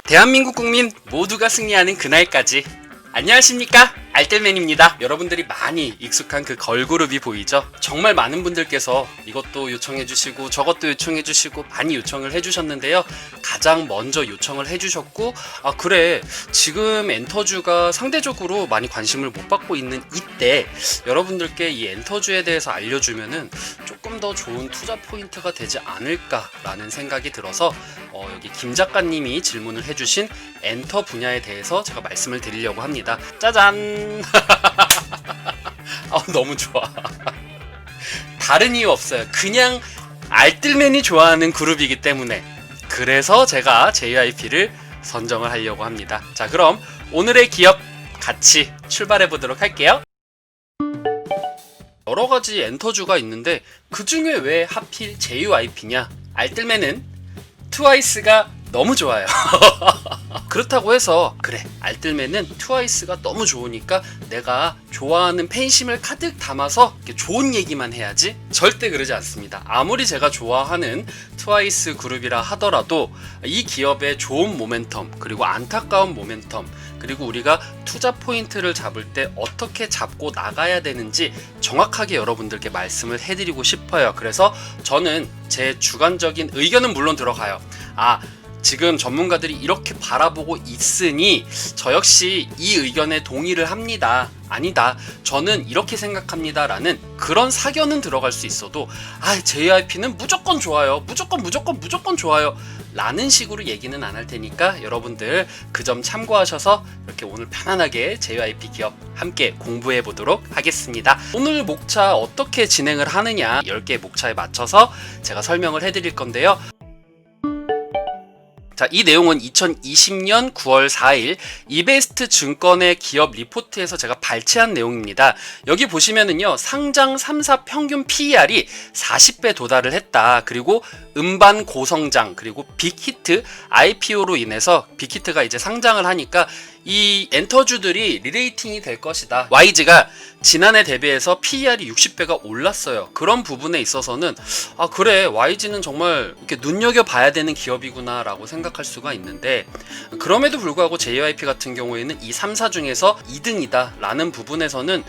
대한민국 국민 모두가 승리하는 그날까지. 안녕하십니까, 알뜰맨입니다. 여러분들이 많이 익숙한 그 걸그룹이 보이죠? 정말 많은 분들께서 이것도 요청해주시고 저것도 요청해주시고 많이 요청을 해주셨는데요. 가장 먼저 요청을 해주셨고, 아 그래, 지금 엔터주가 상대적으로 많이 관심을 못 받고 있는 이때 여러분들께 이 엔터주에 대해서 알려주면은 조금 더 좋은 투자 포인트가 되지 않을까라는 생각이 들어서 여기 김 작가님이 질문을 해주신 엔터 분야에 대해서 제가 말씀을 드리려고 합니다. 짜잔! 너무 좋아. 다른 이유 없어요. 그냥 알뜰맨이 좋아하는 그룹이기 때문에. 그래서 제가 JYP를 선정을 하려고 합니다. 자, 그럼 오늘의 기업 같이 출발해 보도록 할게요. 여러 가지 엔터주가 있는데 그 중에 왜 하필 JYP냐? 알뜰맨은 트와이스가 너무 좋아요. 그렇다고 해서 그래, 알뜰맨은 트와이스가 너무 좋으니까 내가 좋아하는 팬심을 가득 담아서 이렇게 좋은 얘기만 해야지? 절대 그러지 않습니다. 아무리 제가 좋아하는 트와이스 그룹이라 하더라도 이 기업의 좋은 모멘텀, 그리고 안타까운 모멘텀, 그리고 우리가 투자 포인트를 잡을 때 어떻게 잡고 나가야 되는지 정확하게 여러분들께 말씀을 해드리고 싶어요. 그래서 저는 제 주관적인 의견은 물론 들어가요. 지금 전문가들이 이렇게 바라보고 있으니 저 역시 이 의견에 동의를 합니다. 아니다, 저는 이렇게 생각합니다 라는 그런 사견은 들어갈 수 있어도 JYP는 무조건 좋아요, 무조건 좋아요 라는 식으로 얘기는 안 할 테니까 여러분들 그 점 참고하셔서 이렇게 오늘 편안하게 JYP 기업 함께 공부해 보도록 하겠습니다. 오늘 목차 어떻게 진행을 하느냐, 10개의 목차에 맞춰서 제가 설명을 해드릴 건데요. 자, 이 내용은 2020년 9월 4일 이베스트 증권의 기업 리포트에서 제가 발췌한 내용입니다. 여기 보시면은요, 상장 3사 평균 PER이 40배 도달을 했다. 그리고 음반 고성장, 그리고 빅히트 IPO로 인해서 빅히트가 이제 상장을 하니까 이 엔터주들이 리레이팅이 될 것이다. YG가 지난해 대비해서 PER이 60배가 올랐어요. 그런 부분에 있어서는 그래, YG는 정말 이렇게 눈여겨봐야 되는 기업이구나 라고 생각할 수가 있는데, 그럼에도 불구하고 JYP 같은 경우에는 이 3사 중에서 2등이다 라는 부분에서는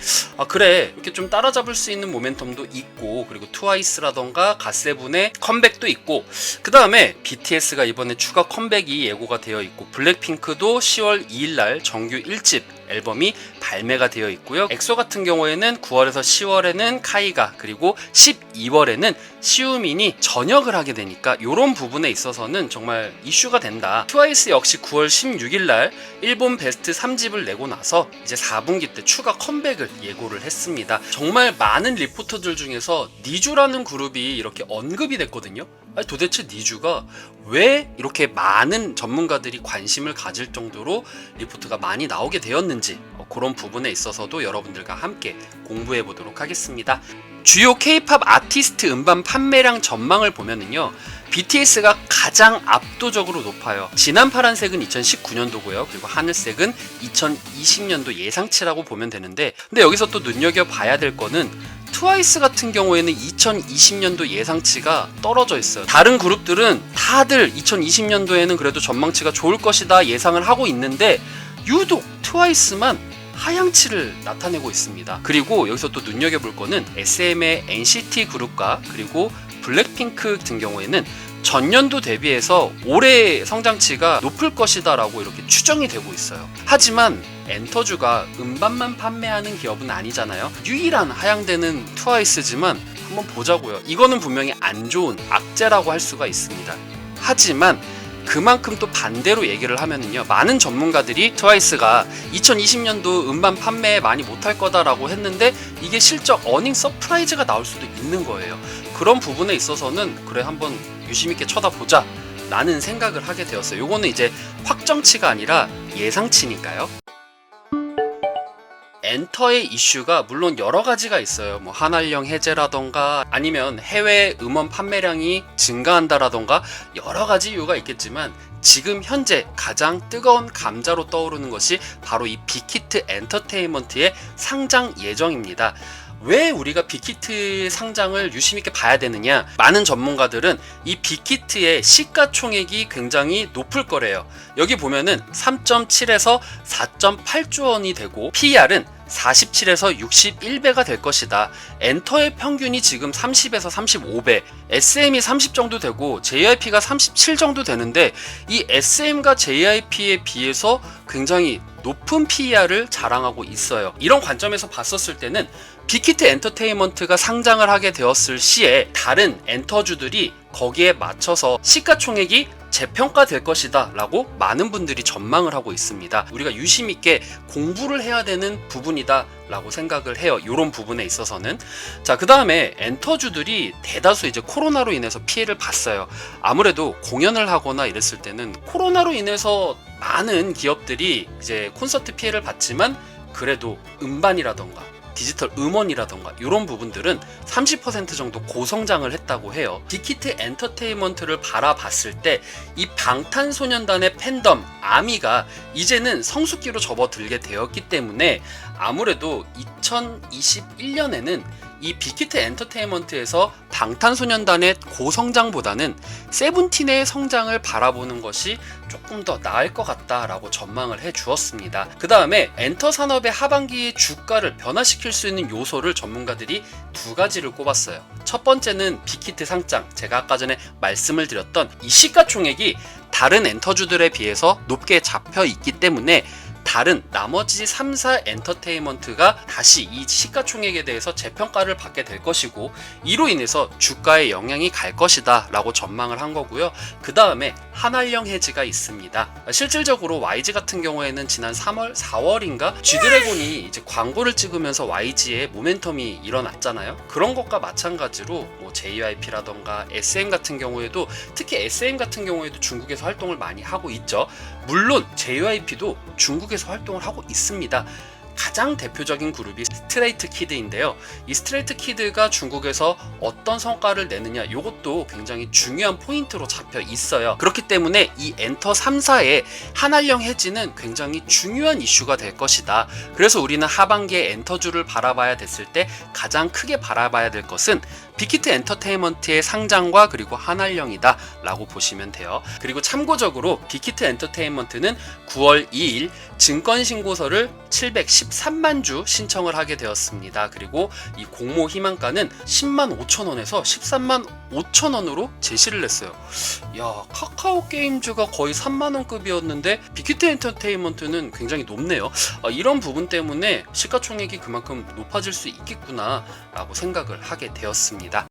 그래, 이렇게 좀 따라잡을 수 있는 모멘텀도 있고, 그리고 트와이스라던가 갓세븐의 컴백도 있고, 그 다음에 BTS가 이번에 추가 컴백이 예고가 되어 있고, 블랙핑크도 10월 2일날 정규 1집 앨범이 발매가 되어 있고요. 엑소 같은 경우에는 9월에서 10월에는 카이가, 그리고 12월에는 시우민이 전역을 하게 되니까 이런 부분에 있어서는 정말 이슈가 된다. 트와이스 역시 9월 16일날 일본 베스트 3집을 내고 나서 이제 4분기 때 추가 컴백을 예고를 했습니다. 정말 많은 리포터들 중에서 니쥬라는 그룹이 이렇게 언급이 됐거든요. 도대체 니쥬가 왜 이렇게 많은 전문가들이 관심을 가질 정도로 리포트가 많이 나오게 되었는지, 그런 부분에 있어서도 여러분들과 함께 공부해 보도록 하겠습니다. 주요 K-팝 아티스트 음반 판매량 전망을 보면은요, BTS가 가장 압도적으로 높아요. 진한 파란색은 2019년도고요. 그리고 하늘색은 2020년도 예상치라고 보면 되는데, 근데 여기서 또 눈여겨봐야 될 거는 트와이스 같은 경우에는 2020년도 예상치가 떨어져 있어요. 다른 그룹들은 다들 2020년도에는 그래도 전망치가 좋을 것이다 예상을 하고 있는데, 유독 트와이스만 하향치를 나타내고 있습니다. 그리고 여기서 또 눈여겨볼 거는 SM의 NCT 그룹과 그리고 블랙핑크 같은 경우에는 전년도 대비해서 올해 성장치가 높을 것이다 라고 이렇게 추정이 되고 있어요. 하지만 엔터주가 음반만 판매하는 기업은 아니잖아요. 유일한 하향되는 트와이스지만 한번 보자고요. 이거는 분명히 안 좋은 악재라고 할 수가 있습니다. 하지만 그만큼 또 반대로 얘기를 하면은요, 많은 전문가들이 트와이스가 2020년도 음반 판매 많이 못할 거다라고 했는데 이게 실적 어닝 서프라이즈가 나올 수도 있는 거예요. 그런 부분에 있어서는 그래, 한번 유심있게 쳐다보자 라는 생각을 하게 되었어요. 요거는 이제 확정치가 아니라 예상치니까요. 엔터의 이슈가 물론 여러 가지가 있어요. 뭐 한알령 해제라던가 아니면 해외 음원 판매량이 증가한다라던가 여러 가지 이유가 있겠지만, 지금 현재 가장 뜨거운 감자로 떠오르는 것이 바로 이 빅히트 엔터테인먼트의 상장 예정입니다. 왜 우리가 빅히트 상장을 유심 있게 봐야 되느냐? 많은 전문가들은 이 빅히트의 시가총액이 굉장히 높을 거래요. 여기 보면은 3.7에서 4.8조 원이 되고 PER은 47에서 61배가 될 것이다. 엔터의 평균이 지금 30에서 35배, SM이 30 정도 되고 JYP가 37 정도 되는데 이 SM과 JYP에 비해서 굉장히 높은 PER을 자랑하고 있어요. 이런 관점에서 봤었을 때는 빅히트 엔터테인먼트가 상장을 하게 되었을 시에 다른 엔터주들이 거기에 맞춰서 시가총액이 재평가될 것이다 라고 많은 분들이 전망을 하고 있습니다. 우리가 유심 있게 공부를 해야 되는 부분이다 라고 생각을 해요. 이런 부분에 있어서는. 자, 그 다음에 엔터주들이 대다수 이제 코로나로 인해서 피해를 봤어요. 아무래도 공연을 하거나 이랬을 때는 코로나로 인해서 많은 기업들이 이제 콘서트 피해를 봤지만 그래도 음반이라던가 디지털 음원이라던가 이런 부분들은 30% 정도 고성장을 했다고 해요. 빅히트 엔터테인먼트를 바라봤을 때 이 방탄소년단의 팬덤 아미가 이제는 성숙기로 접어들게 되었기 때문에 아무래도 2021년에는 이 빅히트 엔터테인먼트에서 방탄소년단의 고성장보다는 세븐틴의 성장을 바라보는 것이 조금 더 나을 것 같다라고 전망을 해 주었습니다. 그 다음에 엔터 산업의 하반기의 주가를 변화시킬 수 있는 요소를 전문가들이 두 가지를 꼽았어요. 첫 번째는 빅히트 상장, 제가 아까 전에 말씀을 드렸던 이 시가총액이 다른 엔터주들에 비해서 높게 잡혀 있기 때문에 다른 나머지 3사 엔터테인먼트가 다시 이 시가총액에 대해서 재평가를 받게 될 것이고 이로 인해서 주가에 영향이 갈 것이다 라고 전망을 한 거고요. 그 다음에 한알령 해지가 있습니다. 실질적으로 YG 같은 경우에는 지난 4월인가 G드래곤이 이제 광고를 찍으면서 YG의 모멘텀이 일어났잖아요. 그런 것과 마찬가지로 뭐 JYP라던가 SM 같은 경우에도 특히 SM 같은 경우에도 중국에서 활동을 많이 하고 있죠. 물론 JYP도 중국에서 활동을 하고 있습니다. 가장 대표적인 그룹이 스트레이트 키드인데요. 이 스트레이트 키드가 중국에서 어떤 성과를 내느냐 이것도 굉장히 중요한 포인트로 잡혀 있어요. 그렇기 때문에 이 엔터 3사의 한알령 해지는 굉장히 중요한 이슈가 될 것이다. 그래서 우리는 하반기에 엔터주를 바라봐야 됐을 때 가장 크게 바라봐야 될 것은 빅히트 엔터테인먼트의 상장과 그리고 한알령이다 라고 보시면 돼요. 그리고 참고적으로 빅히트 엔터테인먼트는 9월 2일 증권신고서를 713만 주 신청을 하게 되었습니다. 그리고 이 공모 희망가는 10만 5천 원에서 13만 5천 원으로 제시를 했어요. 야, 카카오 게임즈가 거의 3만 원급이었는데 빅히트 엔터테인먼트는 굉장히 높네요. 이런 부분 때문에 시가총액이 그만큼 높아질 수 있겠구나 라고 생각을 하게 되었습니다.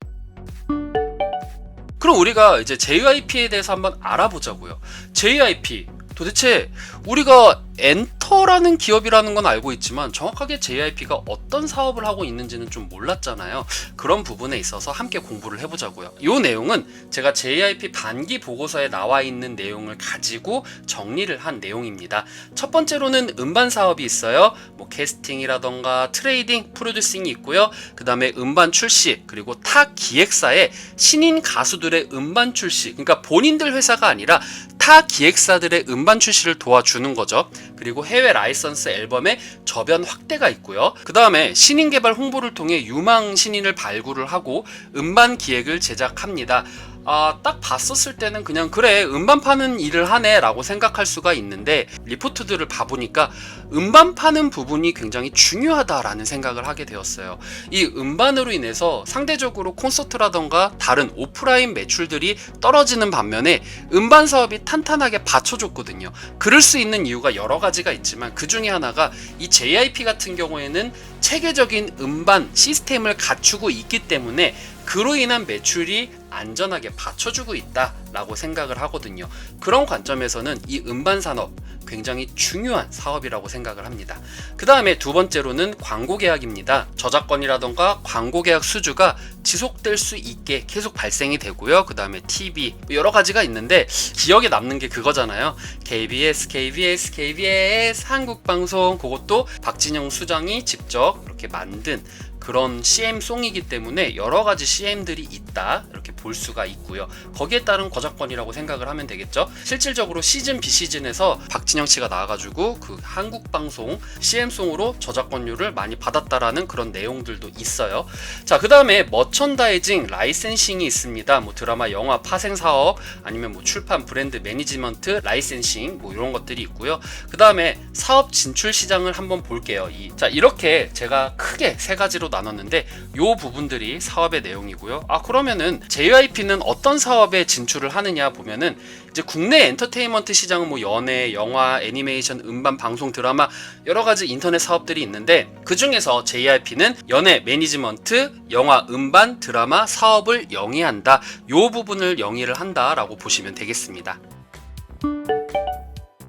그럼 우리가 이제 JYP에 대해서 한번 알아보자고요. JYP 도대체 우리가 엔터라는 기업이라는 건 알고 있지만 정확하게 JYP가 어떤 사업을 하고 있는지는 좀 몰랐잖아요. 그런 부분에 있어서 함께 공부를 해보자고요. 이 내용은 제가 JYP 반기 보고서에 나와 있는 내용을 가지고 정리를 한 내용입니다. 첫 번째로는 음반 사업이 있어요. 뭐 캐스팅이라던가 트레이딩, 프로듀싱이 있고요. 그 다음에 음반 출시, 그리고 타 기획사의 신인 가수들의 음반 출시, 그러니까 본인들 회사가 아니라 타 기획사들의 음반 출시를 도와주는 거죠. 그리고 해외 라이선스 앨범의 저변 확대가 있고요. 그 다음에 신인 개발 홍보를 통해 유망 신인을 발굴을 하고 음반 기획을 제작합니다. 딱 봤었을 때는 그냥 그래 음반 파는 일을 하네 라고 생각할 수가 있는데 리포트들을 봐보니까 음반 파는 부분이 굉장히 중요하다라는 생각을 하게 되었어요. 이 음반으로 인해서 상대적으로 콘서트라던가 다른 오프라인 매출들이 떨어지는 반면에 음반 사업이 탄탄하게 받쳐줬거든요. 그럴 수 있는 이유가 여러 가지가 있지만 그 중에 하나가 이 JYP 같은 경우에는 체계적인 음반 시스템을 갖추고 있기 때문에 그로 인한 매출이 안전하게 받쳐주고 있다라고 생각을 하거든요. 그런 관점에서는 이 음반 산업 굉장히 중요한 사업이라고 생각을 합니다. 그 다음에 두 번째로는 광고 계약입니다. 저작권이라던가 광고 계약 수주가 지속될 수 있게 계속 발생이 되고요. 그 다음에 TV 여러 가지가 있는데 기억에 남는 게 그거잖아요. KBS 한국방송, 그것도 박진영 수장이 직접 이렇게 만든 그런 CM송이기 때문에 여러 가지 CM들이 있다, 이렇게 볼 수가 있고요. 거기에 따른 저작권이라고 생각을 하면 되겠죠. 실질적으로 시즌 비시즌에서 박진영 씨가 나와가지고 그 한국방송 CM송으로 저작권료를 많이 받았다라는 그런 내용들도 있어요. 자, 그 다음에 머천다이징 라이센싱이 있습니다. 뭐 드라마, 영화 파생 사업, 아니면 뭐 출판, 브랜드 매니지먼트, 라이센싱, 뭐 이런 것들이 있고요. 그 다음에 사업 진출 시장을 한번 볼게요. 자, 이렇게 제가 크게 세 가지로 나눴는데 요 부분들이 사업의 내용이고요. 그러면은 JYP는 어떤 사업에 진출을 하느냐 보면은 이제 국내 엔터테인먼트 시장은 뭐 연예, 영화, 애니메이션, 음반, 방송, 드라마 여러 가지 인터넷 사업들이 있는데 그 중에서 JYP는 연예, 매니지먼트, 영화, 음반, 드라마 사업을 영위한다. 요 부분을 영위를 한다라고 보시면 되겠습니다.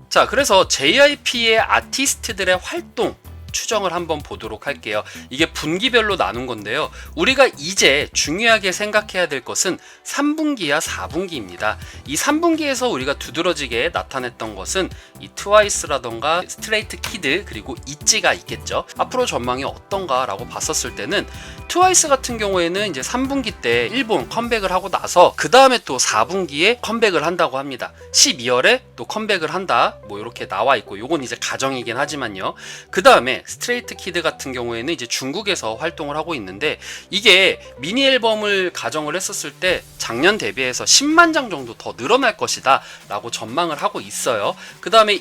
자, 그래서 JYP의 아티스트들의 활동 추정을 한번 보도록 할게요. 이게 분기별로 나눈 건데요. 우리가 이제 중요하게 생각해야 될 것은 3분기와 4분기입니다. 이 3분기에서 우리가 두드러지게 나타냈던 것은 이 트와이스라던가 스트레이트 키드 그리고 있지가 있겠죠. 앞으로 전망이 어떤가 라고 봤었을 때는 트와이스 같은 경우에는 이제 3분기 때 일본 컴백을 하고 나서 그 다음에 또 4분기에 컴백을 한다고 합니다. 12월에 또 컴백을 한다, 뭐 이렇게 나와 있고, 요건 이제 가정이긴 하지만요. 그 다음에 스트레이트 키드 같은 경우에는 이제 중국에서 활동을 하고 있는데, 이게 미니 앨범을 가정을 했었을 때 작년 대비해서 10만 장 정도 더 늘어날 것이다 라고 전망을 하고 있어요. 그 다음에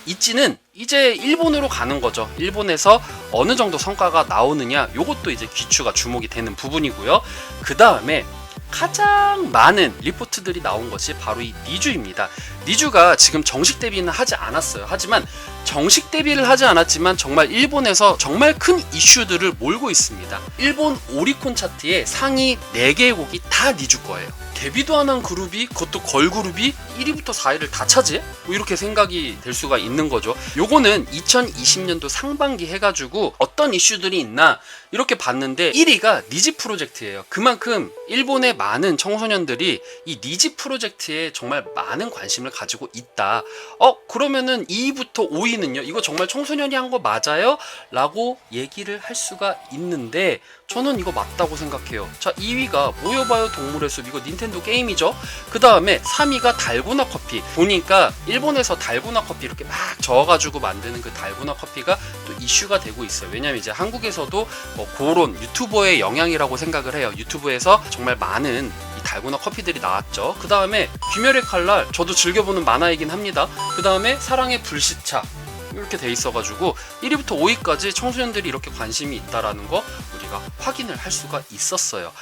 있지는 이제 일본으로 가는 거죠. 일본에서 어느 정도 성과가 나오느냐, 요것도 이제 귀추가 주목이 되는 부분이고요. 그 다음에 가장 많은 리포트들이 나온 것이 바로 이 니쥬입니다. 니쥬가 지금 정식 데뷔는 하지 않았어요. 하지만 정식 데뷔를 하지 않았지만 정말 일본에서 정말 큰 이슈들을 몰고 있습니다. 일본 오리콘 차트의 상위 4개의 곡이 다 니쥬 거예요. 데뷔도 안 한 그룹이, 그것도 걸그룹이 1위부터 4위를 다 차지해? 뭐 이렇게 생각이 될 수가 있는 거죠. 요거는 2020년도 상반기 해가지고 어떤 이슈들이 있나 이렇게 봤는데 1위가 니지 프로젝트예요. 그만큼 일본의 많은 청소년들이 이 니지 프로젝트에 정말 많은 관심을 가지고 있다. 그러면은 2위부터 5위는요? 이거 정말 청소년이 한 거 맞아요? 라고 얘기를 할 수가 있는데 저는 이거 맞다고 생각해요. 자, 2위가 모여봐요 동물의 숲, 이거 닌텐도 게임이죠. 그 다음에 3위가 달고나 커피. 보니까 일본에서 달고나 커피 이렇게 막 저어가지고 만드는 그 달고나 커피가 또 이슈가 되고 있어요. 왜냐면 이제 한국에서도 그런 유튜버의 영향이라고 생각을 해요. 유튜브에서 정말 많은 이 달고나 커피들이 나왔죠. 그 다음에 귀멸의 칼날, 저도 즐겨보는 만화이긴 합니다. 그 다음에 사랑의 불시착, 이렇게 돼 있어가지고 1위부터 5위까지 청소년들이 이렇게 관심이 있다라는 거 우리가 확인을 할 수가 있었어요.